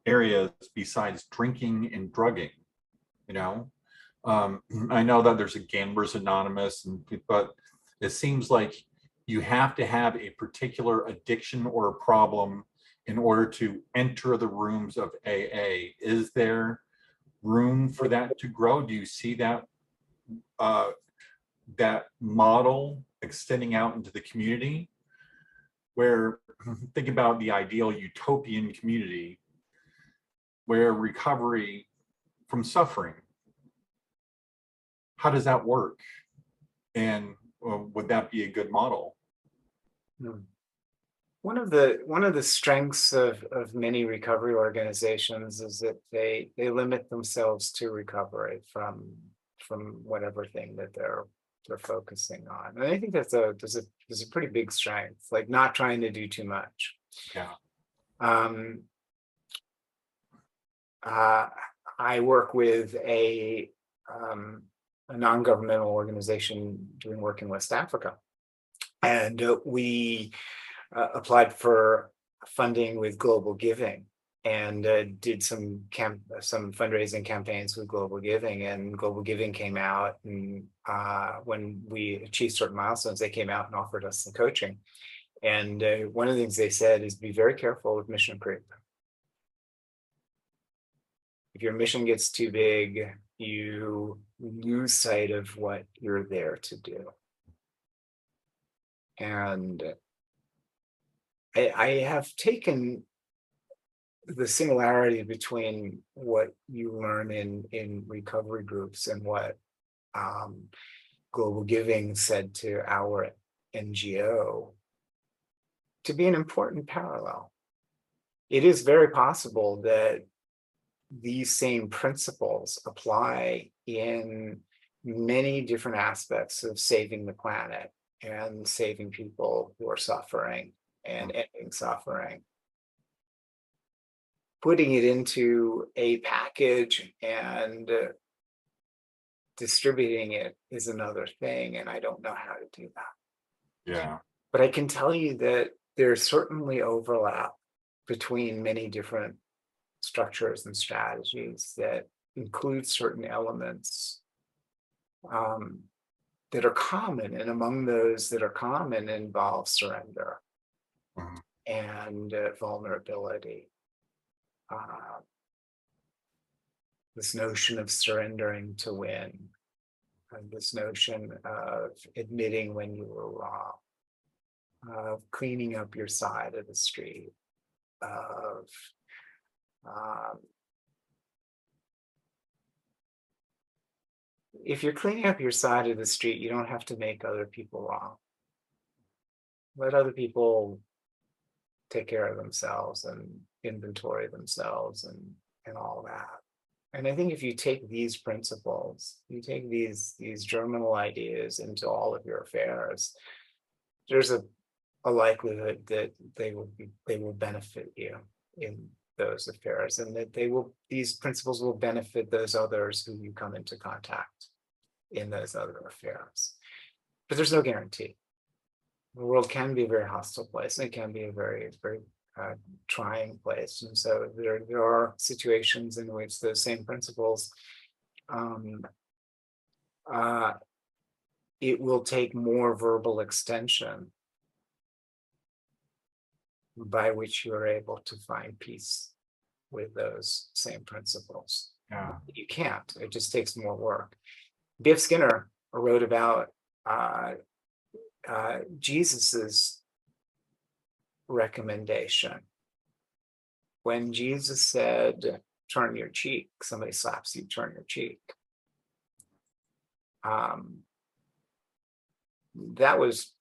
areas besides drinking and drugging. I know that there's a Gamblers Anonymous, but it seems like you have to have a particular addiction or a problem in order to enter the rooms of AA. Is there room for that to grow? Do you see that that model extending out into the community, where, think about the ideal utopian community where recovery from suffering, how does that work? And would that be a good model? One of the strengths of many recovery organizations is that they limit themselves to recovery from whatever thing that they're focusing on. And I think there's a pretty big strength, like not trying to do too much. Yeah. I work with a non-governmental organization doing work in West Africa, and we applied for funding with Global Giving, and did some fundraising campaigns with Global Giving, and Global Giving came out, and when we achieved certain milestones, they came out and offered us some coaching. And one of the things they said is, be very careful with mission creep. If your mission gets too big, you lose sight of what you're there to do. And I have taken the similarity between what you learn in recovery groups and what Global Giving said to our NGO to be an important parallel. It is very possible that these same principles apply in many different aspects of saving the planet and saving people who are suffering and ending suffering. Putting it into a package and distributing it is another thing, and I don't know how to do that. Yeah. But I can tell you that there's certainly overlap between many different structures and strategies that include certain elements that are common, and among those that are common involve surrender Mhm. and vulnerability. This notion of surrendering to win, and this notion of admitting when you were wrong, of cleaning up your side of the street, of if you're cleaning up your side of the street, you don't have to make other people wrong. Let other people take care of themselves and inventory themselves and all that. And I think if you take these principles, you take these germinal ideas into all of your affairs, there's a likelihood that they will benefit you in those affairs, and that these principles will benefit those others who you come into contact in those other affairs. But there's no guarantee. The world can be a very hostile place, and it can be a very, very trying place. And so there are situations in which those same principles, it will take more verbal extension by which you are able to find peace with those same principles. Yeah. You can't. It just takes more work. B.F. Skinner wrote about Jesus's recommendation. When Jesus said, turn your cheek, somebody slaps you, turn your cheek. That was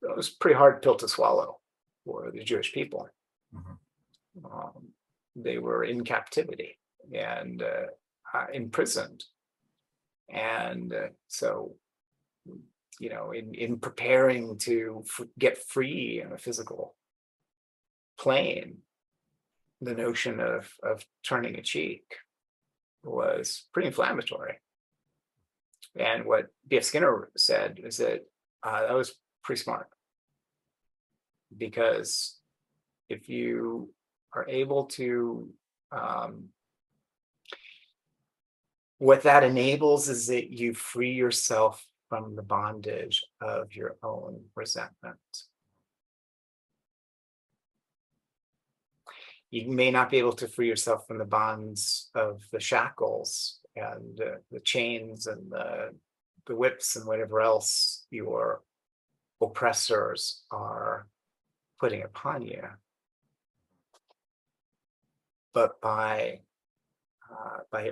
a pretty hard pill to swallow for the Jewish people. Mhm. They were in captivity and imprisoned. And so, in preparing to get free in a physical plane, the notion of turning a cheek was pretty inflammatory. And what B.F. Skinner said is that that was pretty smart, because if you are able to, what that enables is that you free yourself from the bondage of your own resentment. You may not be able to free yourself from the bonds of the shackles and the chains and the whips and whatever else your oppressors are putting upon you. But by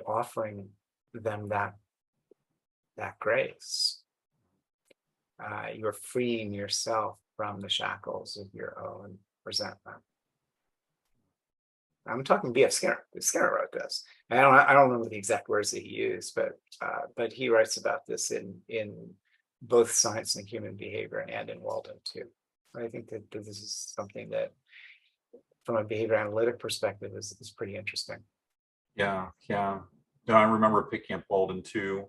offering them that grace, you're freeing yourself from the shackles of your own resentment. I'm talking B.F. Skinner. Skinner wrote this. And I don't remember the exact words that he used, but he writes about this in both Science and Human Behavior and in Walden too. I think that this is something that, from a behavior analytic perspective, is pretty interesting. Yeah. No, I remember picking up Walden too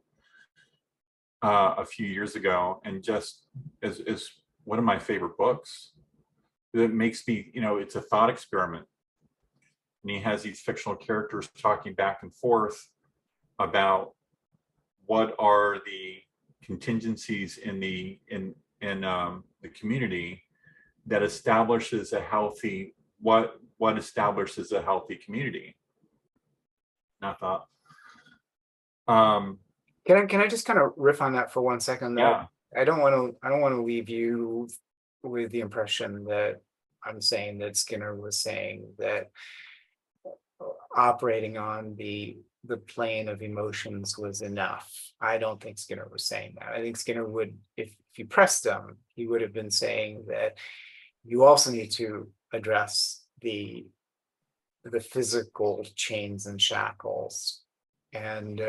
a few years ago, and just as one of my favorite books. That makes me, it's a thought experiment. And he has these fictional characters talking back and forth about what are the contingencies in the community that establishes a healthy what establishes a healthy community. And I thought, can I just kind of riff on that for 1 second though? Yeah. I don't want to leave you with the impression that I'm saying that Skinner was saying that operating on the plane of emotions was enough. I don't think Skinner was saying that. I think Skinner would, if you pressed him, he would have been saying that you also need to address the physical chains and shackles, and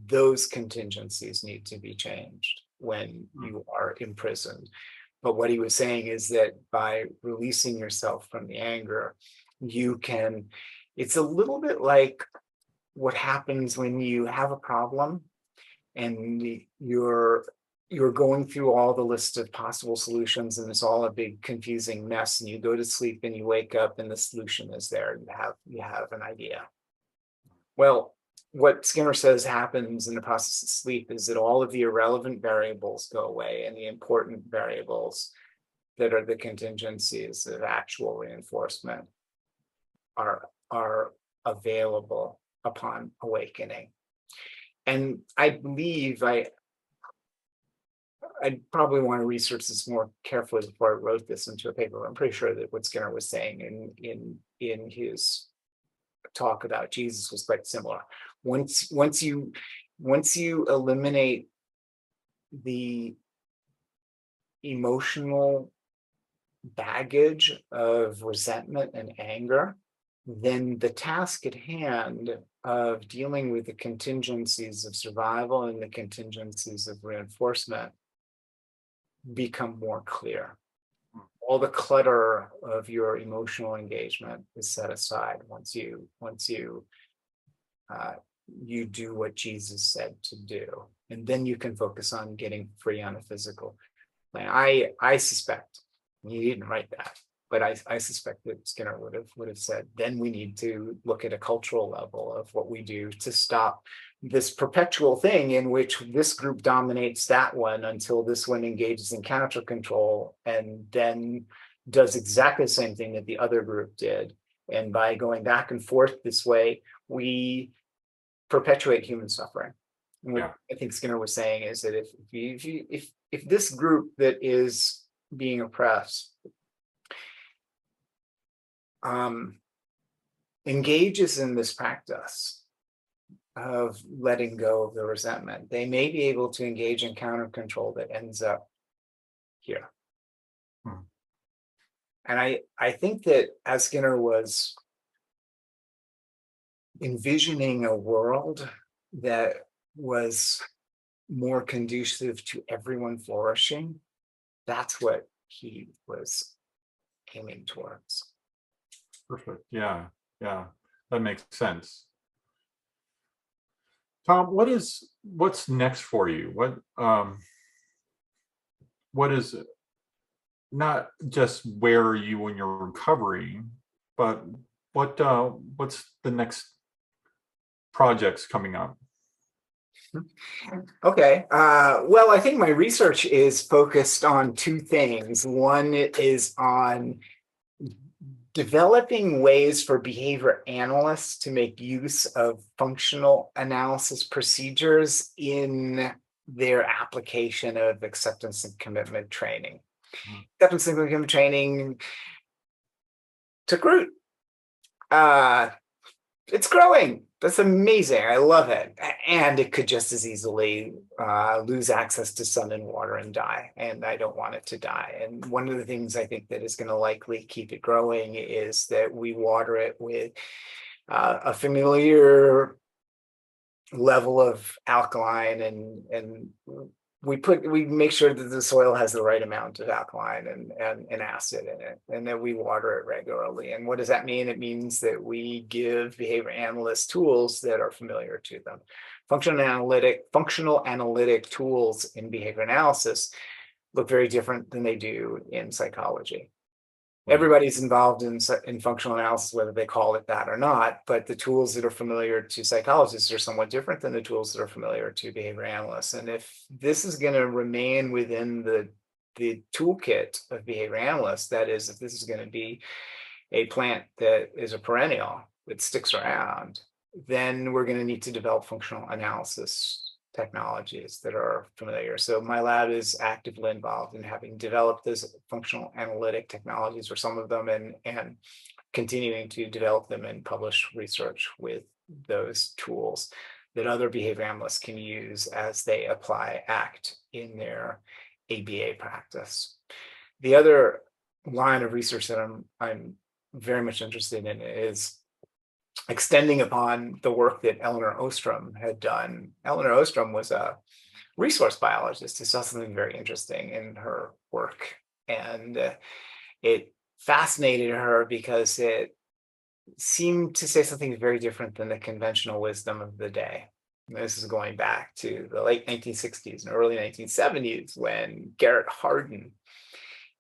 those contingencies need to be changed when you are imprisoned. But what he was saying is that by releasing yourself from the anger, you can, it's a little bit like what happens when you have a problem and you're going through all the list of possible solutions and it's all a big confusing mess, and you go to sleep and you wake up and the solution is there. You have an idea. Well, what Skinner says happens in the process of sleep is that all of the irrelevant variables go away, and the important variables that are the contingencies of actual reinforcement are available upon awakening. And I believe I'd probably want to research this more carefully before I wrote this into a paper. I'm pretty sure that what Skinner was saying in his talk about Jesus was quite similar. Once you eliminate the emotional baggage of resentment and anger, then the task at hand of dealing with the contingencies of survival and the contingencies of reinforcement become more clear. All the clutter of your emotional engagement is set aside once you do what Jesus said to do, and then you can focus on getting free on a physical plan. I suspect he didn't write that, but I suspect that Skinner would have said, then we need to look at a cultural level of what we do to stop this perpetual thing in which this group dominates that one until this one engages in counter control and then does exactly the same thing that the other group did. And by going back and forth this way, we perpetuate human suffering. And what I think Skinner was saying is that if this group that is being oppressed engages in this practice of letting go of the resentment, they may be able to engage in counter control that ends up here. And I think that as Skinner was envisioning a world that was more conducive to everyone flourishing, that's what he was aiming towards. Perfect. Yeah, that makes sense. Tom, what's next for you? What is it? Not just where are you when you're recovering, but what's the next projects coming up? Okay. Well, I think my research is focused on two things. One is on developing ways for behavior analysts to make use of functional analysis procedures in their application of acceptance and commitment training. Acceptance and commitment training took root. It's growing. That's amazing. I love it. And it could just as easily lose access to sun and water and die. And I don't want it to die. And one of the things I think that is going to likely keep it growing is that we water it with a familiar level of alkaline, and we make sure that the soil has the right amount of alkaline and acid in it, and that we water it regularly. And what does that mean? It means that we give behavior analysts tools that are familiar to them. Functional analytic tools in behavior analysis look very different than they do in psychology. Everybody's involved in functional analysis, whether they call it that or not, but the tools that are familiar to psychologists are somewhat different than the tools that are familiar to behavior analysts. And if this is going to remain within the toolkit of behavior analysts, that is, if this is going to be a plant that is a perennial that sticks around, then we're going to need to develop functional analysis technologies that are familiar. So my lab is actively involved in having developed those functional analytic technologies, or some of them, and continuing to develop them and publish research with those tools that other behavior analysts can use as they apply ACT in their ABA practice. The other line of research that I'm very much interested in is extending upon the work that Elinor Ostrom had done. Elinor Ostrom was a resource biologist who saw something very interesting in her work. And it fascinated her because it seemed to say something very different than the conventional wisdom of the day. And this is going back to the late 1960s and early 1970s when Garrett Hardin,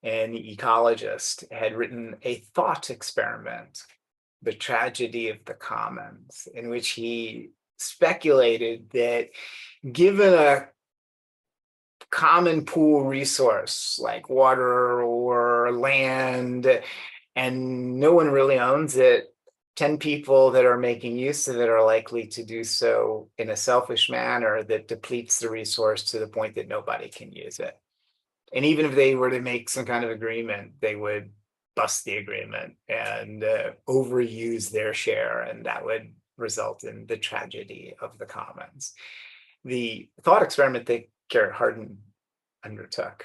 an ecologist, had written a thought experiment, The Tragedy of the Commons, in which he speculated that given a common pool resource like water or land, and no one really owns it, 10 people that are making use of it are likely to do so in a selfish manner that depletes the resource to the point that nobody can use it. And even if they were to make some kind of agreement, they would bust the agreement and overuse their share, and that would result in the tragedy of the commons. The thought experiment that Garrett Hardin undertook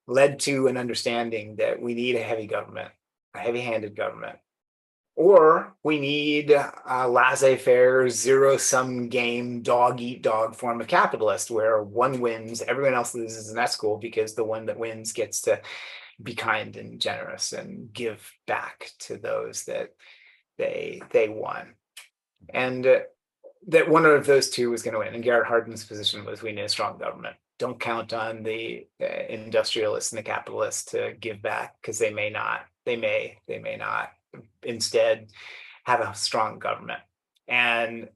led to an understanding that we need a heavy government, a heavy-handed government, or we need a laissez-faire, zero-sum game, dog-eat-dog form of capitalist, where one wins, everyone else loses, and that's cool because the one that wins gets to be kind and generous and give back to those that they won. And that one of those two was going to win. And Garrett Hardin's position was we need a strong government. Don't count on the industrialists and the capitalists to give back because they may not. They may not. Instead, have a strong government. And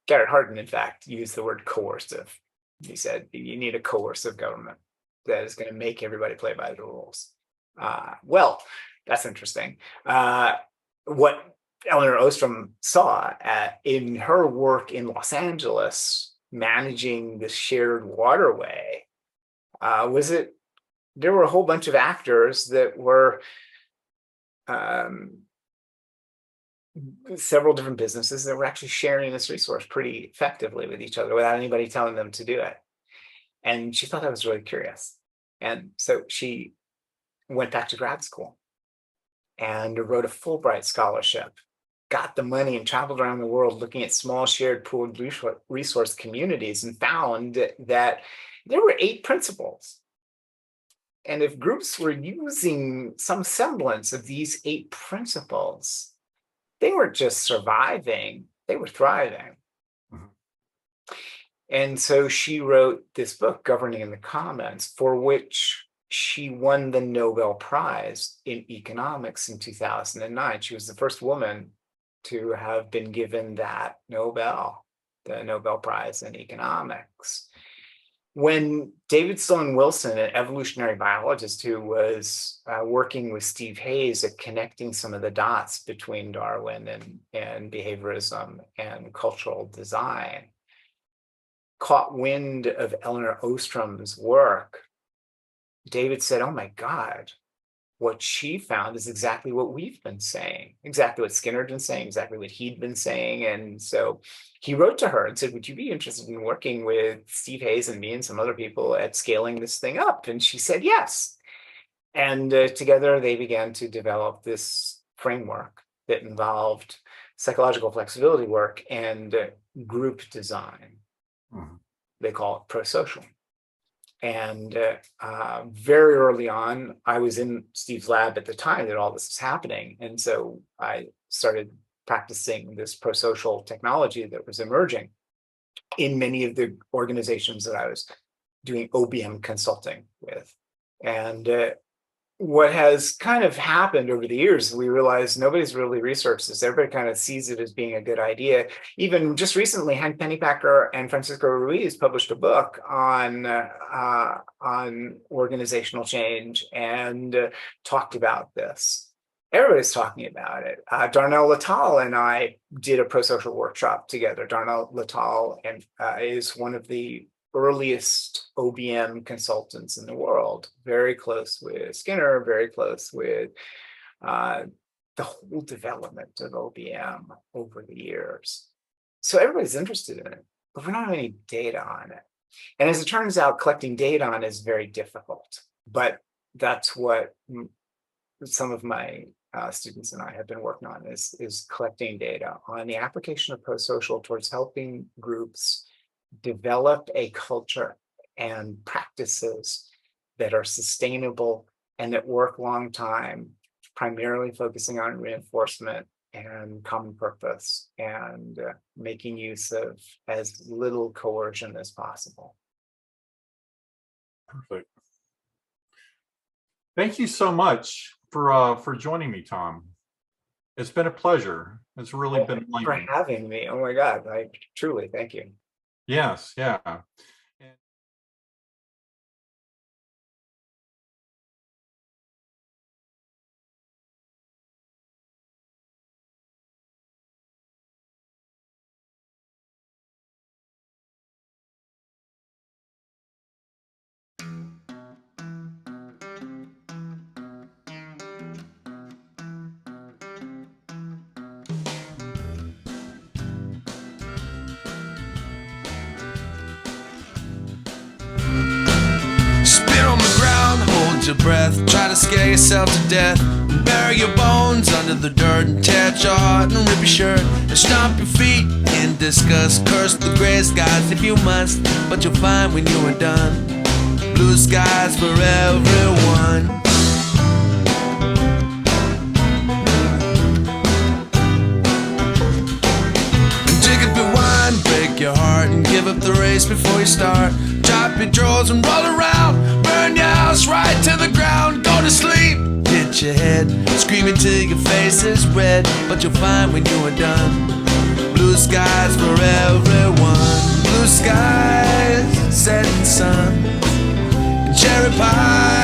Garrett Hardin, in fact, used the word coercive. He said you need a coercive government that is going to make everybody play by the rules. Well, that's interesting. What Elinor Ostrom saw in her work in Los Angeles, managing the shared waterway, was that there were a whole bunch of actors that were several different businesses that were actually sharing this resource pretty effectively with each other without anybody telling them to do it. And she thought that was really curious. And so she went back to grad school and wrote a Fulbright scholarship, got the money and traveled around the world looking at small shared pooled resource communities and found that there were 8 principles. And if groups were using some semblance of these 8 principles, they weren't just surviving, they were thriving. Mm-hmm. And so she wrote this book, Governing in the Commons, for which she won the Nobel Prize in economics in 2009. She was the first woman to have been given that the Nobel Prize in economics. When David Sloan Wilson, an evolutionary biologist who was working with Steve Hayes at connecting some of the dots between Darwin and behaviorism and cultural design, caught wind of Elinor Ostrom's work, David said, "Oh my God, what she found is exactly what we've been saying, exactly what Skinner had been saying, exactly what he'd been saying." And so he wrote to her and said, "Would you be interested in working with Steve Hayes and me and some other people at scaling this thing up?" And she said, yes. And together they began to develop this framework that involved psychological flexibility work and group design. Mm-hmm. They call it prosocial. And very early on, I was in Steve's lab at the time that all this was happening. And so I started practicing this prosocial technology that was emerging in many of the organizations that I was doing OBM consulting with. And what has kind of happened over the years, we realized nobody's really researched this. Everybody kind of sees it as being a good idea. Even just recently, Hank Pennypacker and Francisco Ruiz published a book on organizational change and talked about this. Everybody's talking about it. Darnell Latal and I did a prosocial workshop together. Darnell Latal is one of the earliest OBM consultants in the world, very close with Skinner, very close with the whole development of OBM over the years. So everybody's interested in it, but we don't have any data on it. And as it turns out, collecting data on it is very difficult, but that's what some of my students and I have been working on is collecting data on the application of post-social towards helping groups develop a culture and practices that are sustainable and that work long time, primarily focusing on reinforcement and common purpose and making use of as little coercion as possible. Perfect. Thank you so much for joining me, Tom. It's been a pleasure. It's really been enlightening. For having me. Oh my God, I truly thank you. Yes, yeah. Spit on the ground, hold your breath, try to scare yourself to death. Bury your bones under the dirt and tear at your heart and rip your shirt and stomp your feet in disgust. Curse the gray skies if you must, but you'll find when you are done, blue skies for everyone. Ticket rewind, break your heart and give up the race before you start. Drop your drawers and roll around, burn your house right to the ground. Go to sleep, hit your head, screaming till your face is red, but you'll find when you are done, blue skies for everyone. Blue skies, setting sun, cherry pie